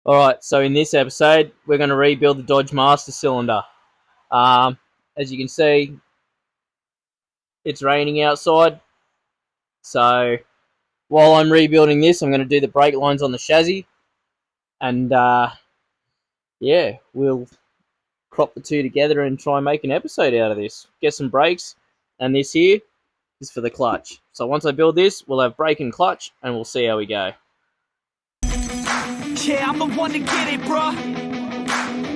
Alright, so in this episode, we're going to rebuild the Dodge Master Cylinder. Um, as you can see, it's raining outside. So while I'm rebuilding this, I'm going to do the brake lines on the chassis. And yeah, we'll crop the two together and try and make an episode out of this. Get some brakes, and this here is for the clutch. So once I build this, we'll have brake and clutch, and we'll see how we go. Yeah, I'm the one to get it, bruh.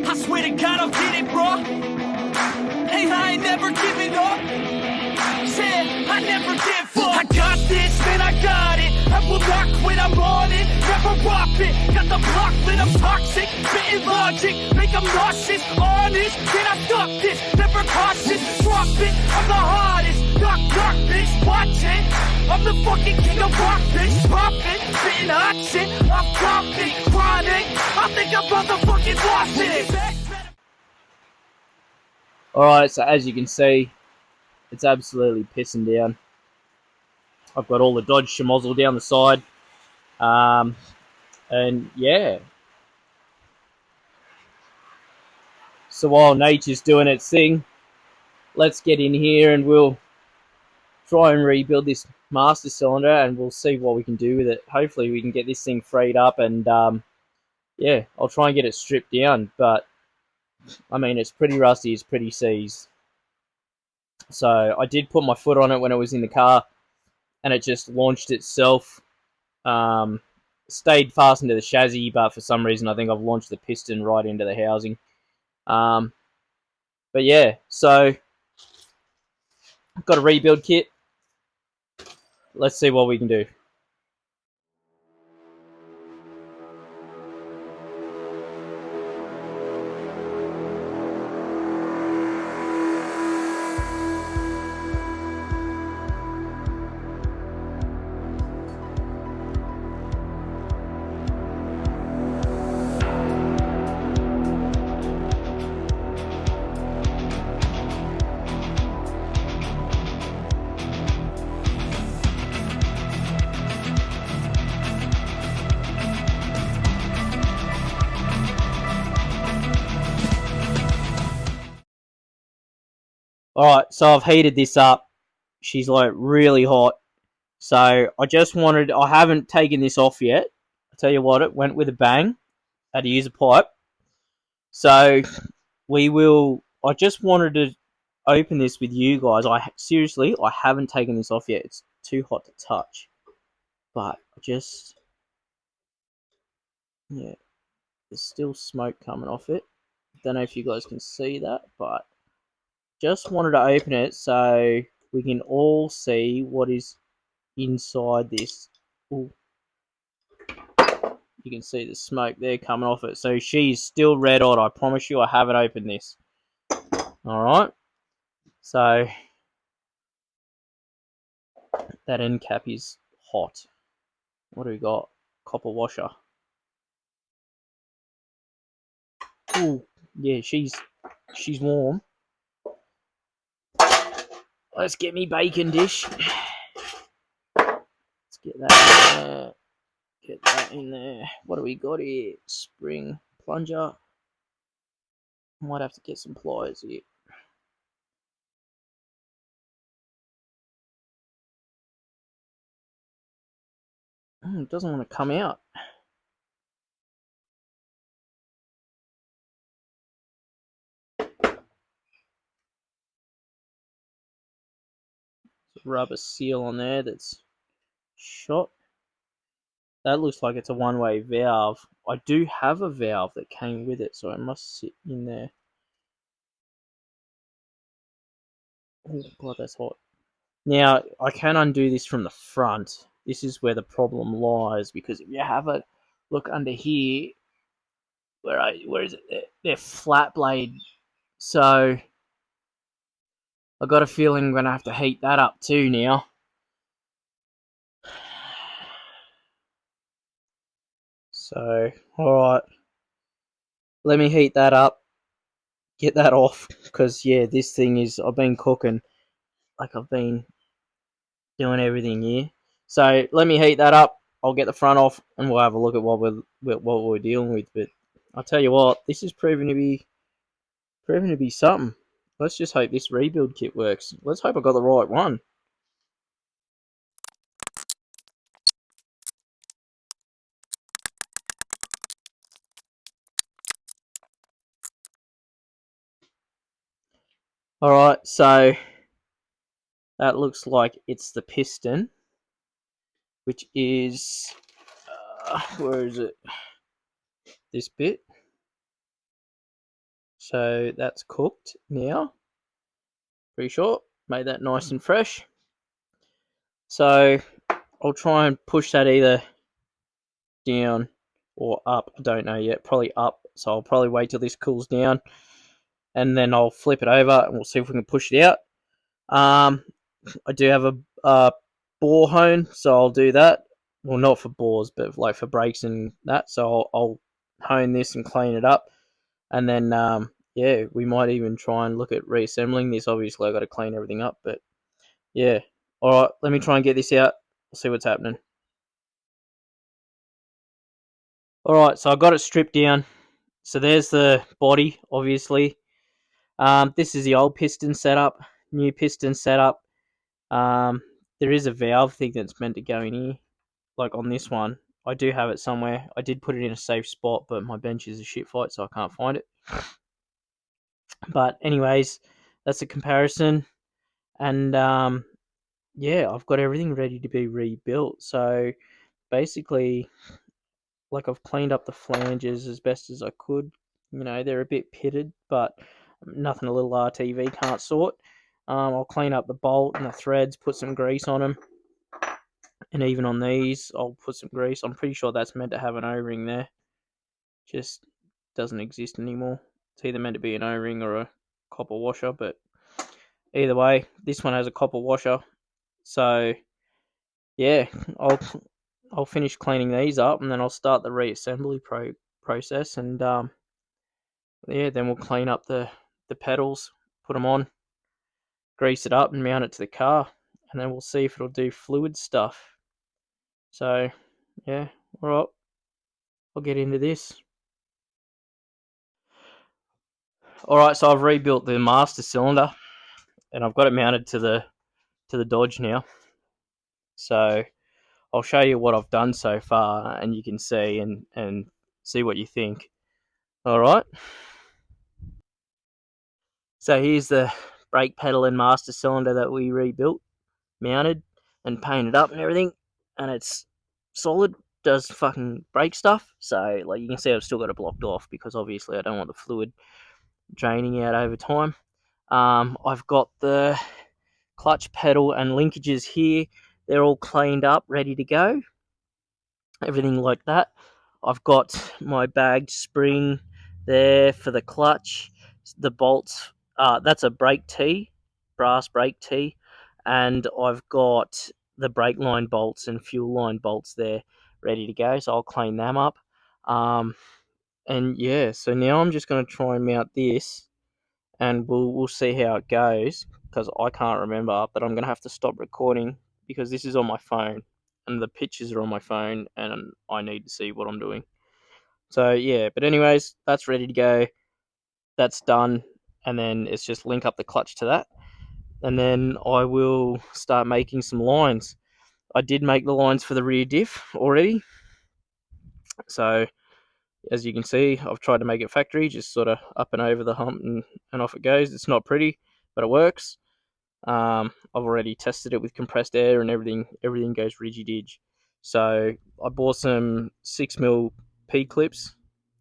I swear to God I'll get it, bruh. Hey, I ain't never giving up. Yeah, I never give up. I got this, man, I got it. I will not quit, I'm on it. Never rock it. Got the block lit, I'm toxic. Spitting logic, make them nauseous. Honest, can I stop this? Never cautious, drop it. I'm the hardest. Knock, knock, bitch, watch it. I'm the fucking king of rock, bitch. Pop it, spitting hot shit. I'm popping, chronic. I think I'm motherfucking lost it. Alright, so as you can see, it's absolutely pissing down. I've got all the Dodge schmozzle down the side. And yeah. So while nature's doing its thing, let's get in here and we'll try and rebuild this master cylinder and we'll see what we can do with it. Hopefully we can get this thing freed up and yeah, I'll try and get it stripped down. But I mean, it's pretty rusty, it's pretty seized. So I did put my foot on it when it was in the car and it just launched itself. Stayed fastened to the chassis, but for some reason I think I've launched the piston right into the housing. But yeah, so I've got a rebuild kit. Let's see what we can do. Alright, so I've heated this up. She's like really hot. So I haven't taken this off yet. I'll tell you what, it went with a bang. Had to use a pipe. So I just wanted to open this with you guys. I haven't taken this off yet. It's too hot to touch. But yeah, there's still smoke coming off it. Don't know if you guys can see that, but just wanted to open it so we can all see what is inside this. Ooh. You can see the smoke there coming off it. So she's still red hot. I promise you I haven't opened this. Alright. So that end cap is hot. What do we got? Copper washer. Ooh, yeah, she's warm. Let's get me bacon dish. Let's get that in there. Get that in there. What do we got here? Spring plunger. Might have to get some pliers here. It doesn't want to come out. Rubber seal on there that's shot. That looks like it's a one-way valve. I do have a valve that came with it, so it must sit in there. Oh god, that's hot. Now, I can undo this from the front. This is where the problem lies, because if you have a look under here, where is it? They're flat blade. So I got a feeling I'm gonna have to heat that up too now. So, alright. Let me heat that up. Get that off. Because, yeah, this thing is... I've been cooking. Like, I've been doing everything here. So, let me heat that up. I'll get the front off and we'll have a look at what we're dealing with. But I'll tell you what, this is proving to be something. Let's just hope this rebuild kit works. Let's hope I got the right one. Alright, so that looks like it's the piston, which is, where is it? This bit. So that's cooked now. Pretty sure. Made that nice and fresh. So I'll try and push that either down or up. I don't know yet. Probably up. So I'll probably wait till this cools down and then I'll flip it over and we'll see if we can push it out. I do have a bore hone, so I'll do that. Well, not for bores, but like for brakes and that. So I'll hone this and clean it up, and then yeah, we might even try and look at reassembling this. Obviously, I got to clean everything up, but yeah. All right, let me try and get this out. We'll see what's happening. All right, so I got it stripped down. So there's the body, obviously. This is the old piston setup, new piston setup. Um, there is a valve thing that's meant to go in here, like on this one. I do have it somewhere. I did put it in a safe spot, but my bench is a shit fight, so I can't find it. But anyways, that's a comparison, and yeah, I've got everything ready to be rebuilt. So basically, like I've cleaned up the flanges as best as I could. You know, they're a bit pitted, but nothing a little RTV can't sort. I'll clean up the bolt and the threads, put some grease on them, and even on these, I'll put some grease. I'm pretty sure that's meant to have an O-ring there. Just doesn't exist anymore. It's either meant to be an O-ring or a copper washer, but either way, this one has a copper washer. So yeah, I'll finish cleaning these up, and then I'll start the reassembly process, and yeah, then we'll clean up the pedals, put them on, grease it up, and mount it to the car, and then we'll see if it'll do fluid stuff. So yeah, all right, I'll get into this. All right, so I've rebuilt the master cylinder, and I've got it mounted to the Dodge now. So I'll show you what I've done so far, and you can see and see what you think. All right. So here's the brake pedal and master cylinder that we rebuilt, mounted, and painted up and everything, and it's solid. Does fucking brake stuff. So like you can see, I've still got it blocked off because obviously I don't want the fluid draining out over time. I've got the clutch pedal and linkages here. They're all cleaned up, ready to go. Everything like that. I've got my bagged spring there for the clutch. The bolts, that's a brake tee, brass brake tee. And I've got the brake line bolts and fuel line bolts there ready to go. So I'll clean them up. And yeah, so now I'm just going to try and mount this and we'll see how it goes because I can't remember, but I'm gonna have to stop recording because this is on my phone and the pictures are on my phone and I need to see what I'm doing. So yeah, but anyways, that's ready to go. That's done, and then it's just link up the clutch to that, and then I will start making some lines. I did make the lines for the rear diff already, so as you can see, I've tried to make it factory, just sort of up and over the hump and off it goes. It's not pretty, but it works. I've already tested it with compressed air and everything. Everything goes riggy-dig. So I bought some 6mm P clips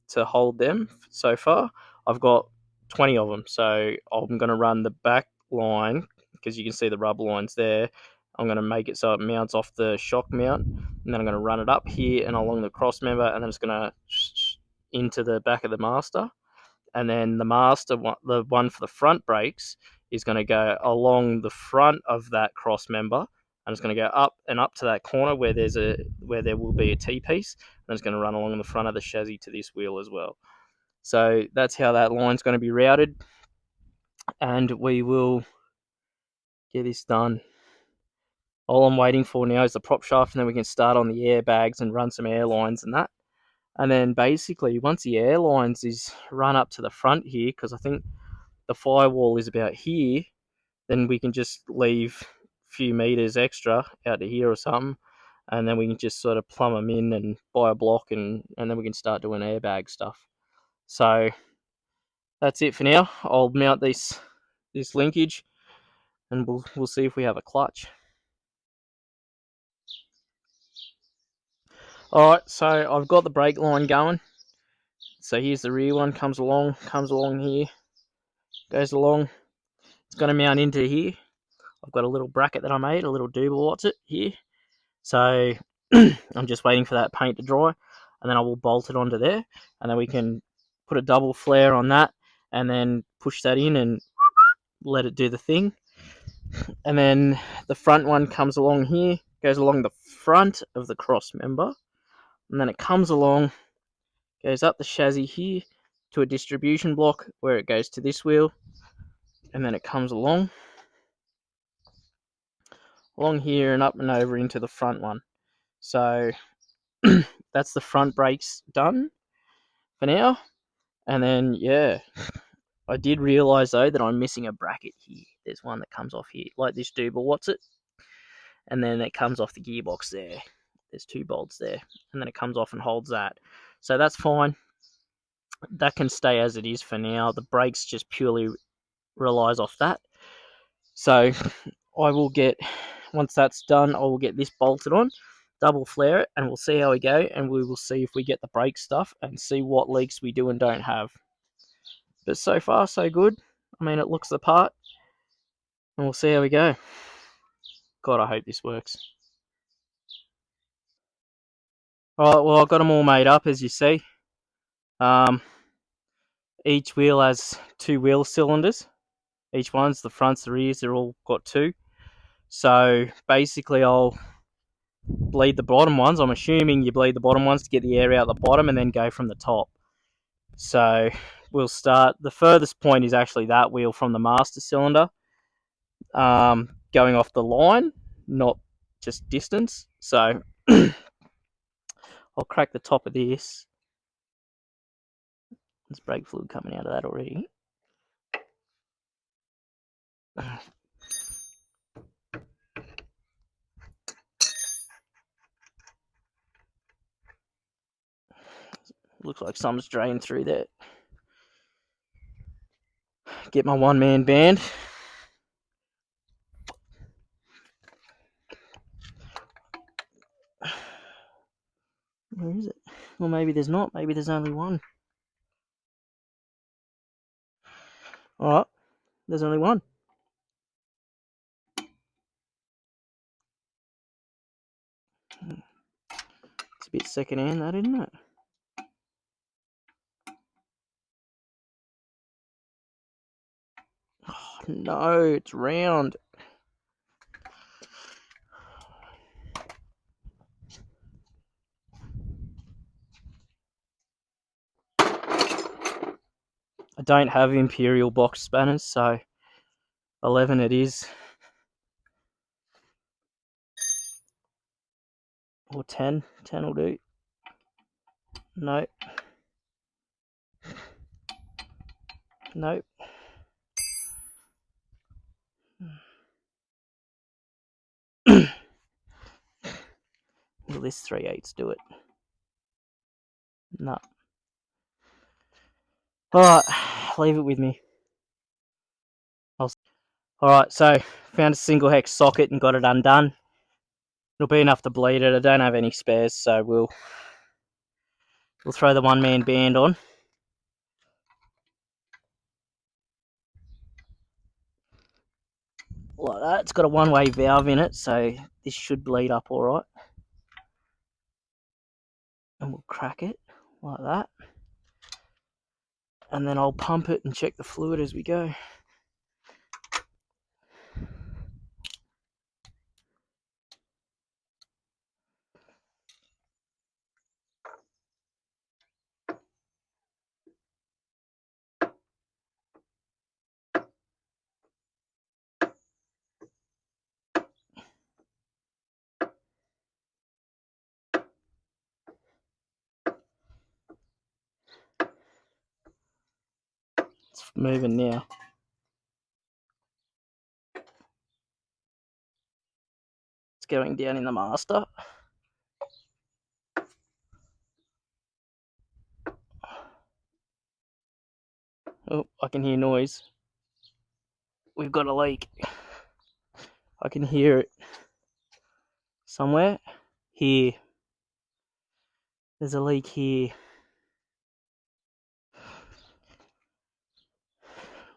to hold them. So far, I've got 20 of them. So I'm going to run the back line because you can see the rubber lines there. I'm going to make it so it mounts off the shock mount, and then I'm going to run it up here and along the cross member, and then it's going to into the back of the master, and then the master one, the one for the front brakes, is going to go along the front of that cross member, and it's going to go up and up to that corner where there will be a T piece, and it's going to run along the front of the chassis to this wheel as well. So that's how that line's going to be routed, and we will get this done. All I'm waiting for now is the prop shaft, and then we can start on the airbags and run some airlines and that. And then basically, once the airlines is run up to the front here, because I think the firewall is about here, then we can just leave a few meters extra out to here or something, and then we can just sort of plumb them in and buy a block, and then we can start doing airbag stuff. So that's it for now. I'll mount this linkage, and we'll see if we have a clutch. All right, so I've got the brake line going. So here's the rear one, comes along here, goes along. It's going to mount into here. I've got a little bracket that I made, a little doobie what's it here. So I'm just waiting for that paint to dry, and then I will bolt it onto there, and then we can put a double flare on that, and then push that in and let it do the thing. And then the front one comes along here, goes along the front of the cross member, and then it comes along, goes up the chassis here to a distribution block where it goes to this wheel, and then it comes along here and up and over into the front one. So that's the front brakes done for now. And then yeah, I did realise though that I'm missing a bracket here. There's one that comes off here, like this doobie what's it, and then it comes off the gearbox there. There's 2 bolts there, and then it comes off and holds that. So that's fine. That can stay as it is for now. The brakes just purely relies off that. So I will get, once that's done, I will get this bolted on, double flare it, and we'll see how we go, and we will see if we get the brake stuff and see what leaks we do and don't have. But so far, so good. I mean, it looks the part, and we'll see how we go. God, I hope this works. Alright, well, I've got them all made up, as you see. Each wheel has 2 wheel cylinders. Each one's the fronts, the rears, they're all got 2. So basically, I'll bleed the bottom ones. I'm assuming you bleed the bottom ones to get the air out the bottom and then go from the top. So we'll start. The furthest point is actually that wheel from the master cylinder, going off the line, not just distance. So I'll crack the top of this. There's brake fluid coming out of that already. Looks like some's drained through there. Get my one-man band. Where is it? Well, maybe there's not. Maybe there's only one. Alright, there's only one. It's a bit second-hand, that, isn't it? Oh, no, it's round. I don't have Imperial box spanners, so 11 it is. Or 10. 10 will do. Nope. Nope. Will this 3/8 do it? No. Alright, leave it with me. Alright, so found a single hex socket and got it undone. It'll be enough to bleed it. I don't have any spares, so we'll throw the one-man band on. Like that. It's got a one-way valve in it, so this should bleed up alright. And we'll crack it like that. And then I'll pump it and check the fluid as we go. moving now. It's going down in the master. Oh, I can hear noise. We've got a leak. I can hear it somewhere. Here. There's a leak here.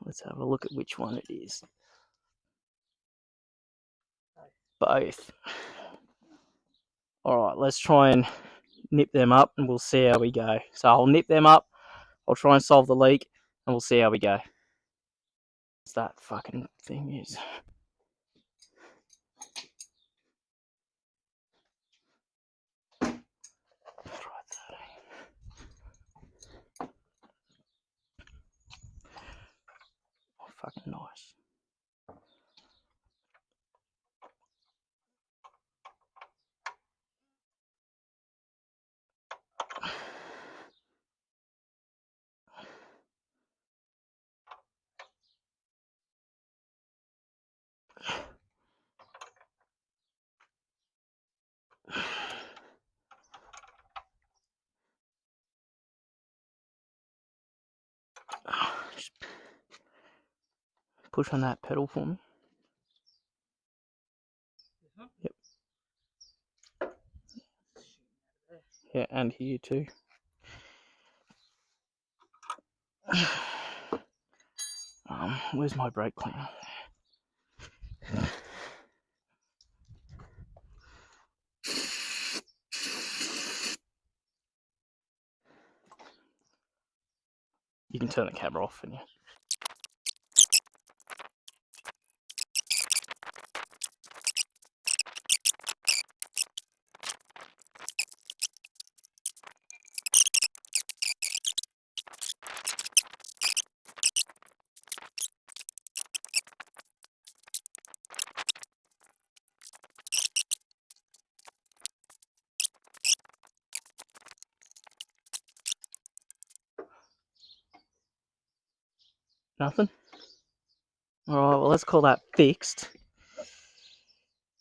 Let's have a look at which one it is. Both. Alright, let's try and nip them up and we'll see how we go. So I'll nip them up, I'll try and solve the leak, and we'll see how we go. What's that fucking thing is. Oh, fucking nice. Just push on that pedal for me. Yep. Yeah, and here too. Where's my brake cleaner? You can turn the camera off and yeah. Nothing? Alright, well let's call that fixed.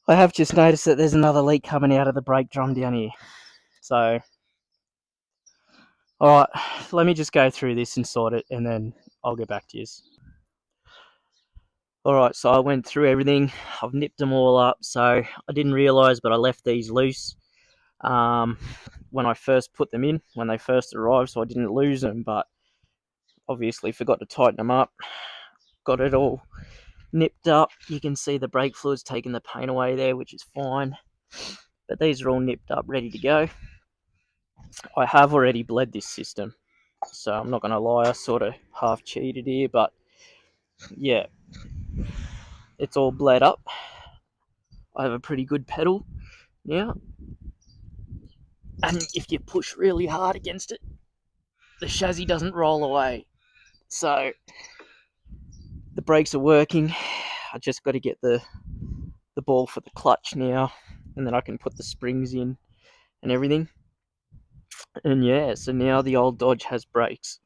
I have just noticed that there's another leak coming out of the brake drum down here. So, alright, let me just go through this and sort it and then I'll get back to you. Alright, so I went through everything. I've nipped them all up. So I didn't realise, but I left these loose when I first put them in, when they first arrived, so I didn't lose them, but obviously forgot to tighten them up. Got it all nipped up. You can see the brake fluid's taking the paint away there, which is fine. But these are all nipped up, ready to go. I have already bled this system, so I'm not going to lie, I sort of half cheated here, but yeah, it's all bled up. I have a pretty good pedal now, and if you push really hard against it, the chassis doesn't roll away. So the brakes are working. I just got to get the ball for the clutch now, and then I can put the springs in and everything. And yeah, so now the old Dodge has brakes,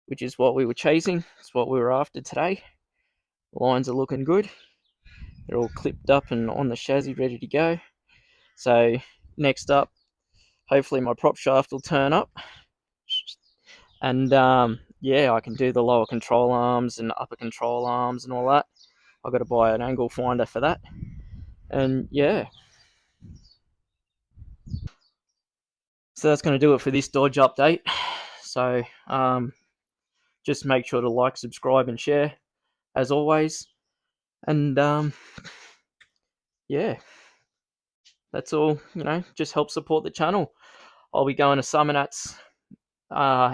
which is what we were chasing. It's what we were after today. The lines are looking good. They're all clipped up and on the chassis, ready to go. So next up, hopefully my prop shaft will turn up. And yeah, I can do the lower control arms and upper control arms and all that. I've got to buy an angle finder for that. And yeah. So that's going to do it for this Dodge update. So just make sure to like, subscribe, and share, as always. And yeah, that's all. Just help support the channel. I'll be going to Summernats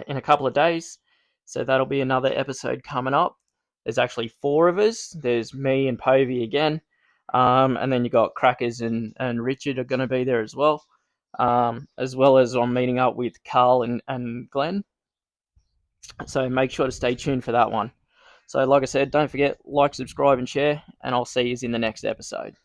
in a couple of days, so that'll be another episode coming up. There's actually 4 of us. There's me and Povey again, and then you got Crackers and Richard are going to be there as well as I'm meeting up with Carl and Glenn. So make sure to stay tuned for that one. So like I said, don't forget, like, subscribe, and share, and I'll see you in the next episode.